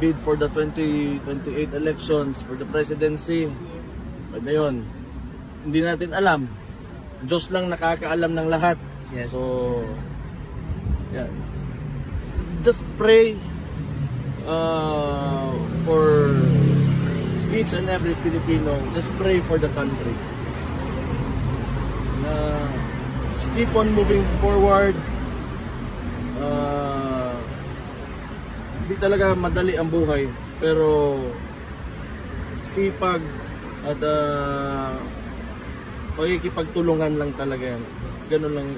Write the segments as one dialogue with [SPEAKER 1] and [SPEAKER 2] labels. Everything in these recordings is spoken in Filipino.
[SPEAKER 1] bid for the 2028 elections for the presidency. Pwede yun. Hindi natin alam. Diyos lang nakakaalam ng lahat.
[SPEAKER 2] Yes.
[SPEAKER 1] So, yeah. Just pray for each and every Filipino. Just pray for the country. Just keep on moving forward. Hindi talaga madali ang buhay, pero sipag at pagkikipagtulungan lang talaga yan. Ganun lang.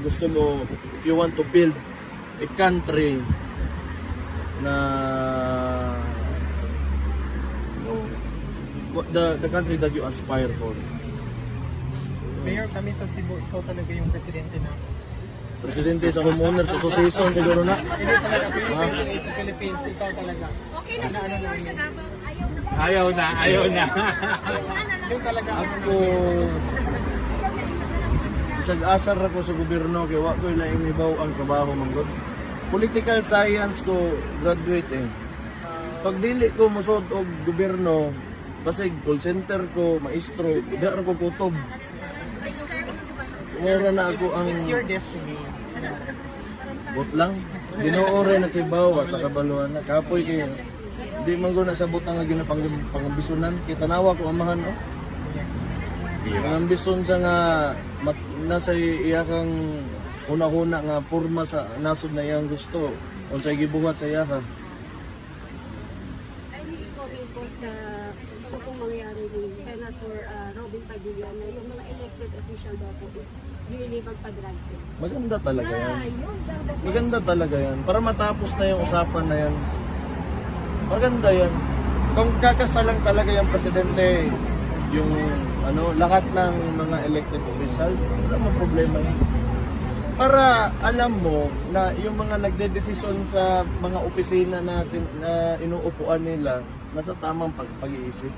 [SPEAKER 1] Gusto mo, if you want to build a country na the country that you aspire for.
[SPEAKER 2] Mayor, kami sa Cebu, ikaw talaga yung presidente na.
[SPEAKER 1] Presidente sa Homeowners Association siguro na.
[SPEAKER 2] Hindi talaga, sa Philippines, ikaw talaga.
[SPEAKER 3] Okay na si Mayor sa Davao.
[SPEAKER 2] Ayaw na. Yung talaga
[SPEAKER 1] Ako, isag-asar ako sa gobyerno, kaya wa ko ilaing ibaw ang trabaho manggod. Political science ko, graduate eh. Pag dili ko musod og gobyerno, basig call center ko, maestro, di ko kutob. Wala na ako ang...
[SPEAKER 2] It's your destiny.
[SPEAKER 1] Bot lang. Dinuore na kibaw at nakabaluan na. Kapoy kayo. Di man ko na sa butang nga ginapangambisunan. Kitanawa ko amahan, oh. Pangambison siya nga nasa iyakang una-una nga purma sa nasod na iyang gusto. O sa'y gibuhat sa iyaka.
[SPEAKER 3] Ay, hindi ko rin po sa gusto kong mangyari ni Senator Robin Padilla na yung mga elected official daw po is really magpa-drug test.
[SPEAKER 1] Maganda talaga yan.
[SPEAKER 3] Yun, drug test.
[SPEAKER 1] Maganda talaga yan. Para matapos na yung usapan na yan. Maganda yan. Kung kakasalang talaga yung presidente, yung lahat ng mga elected officials, wala mang problema yan. Para alam mo na yung mga nagdedesisyon sa mga opisina natin na inuupuan nila, nasa tamang pag-iisip.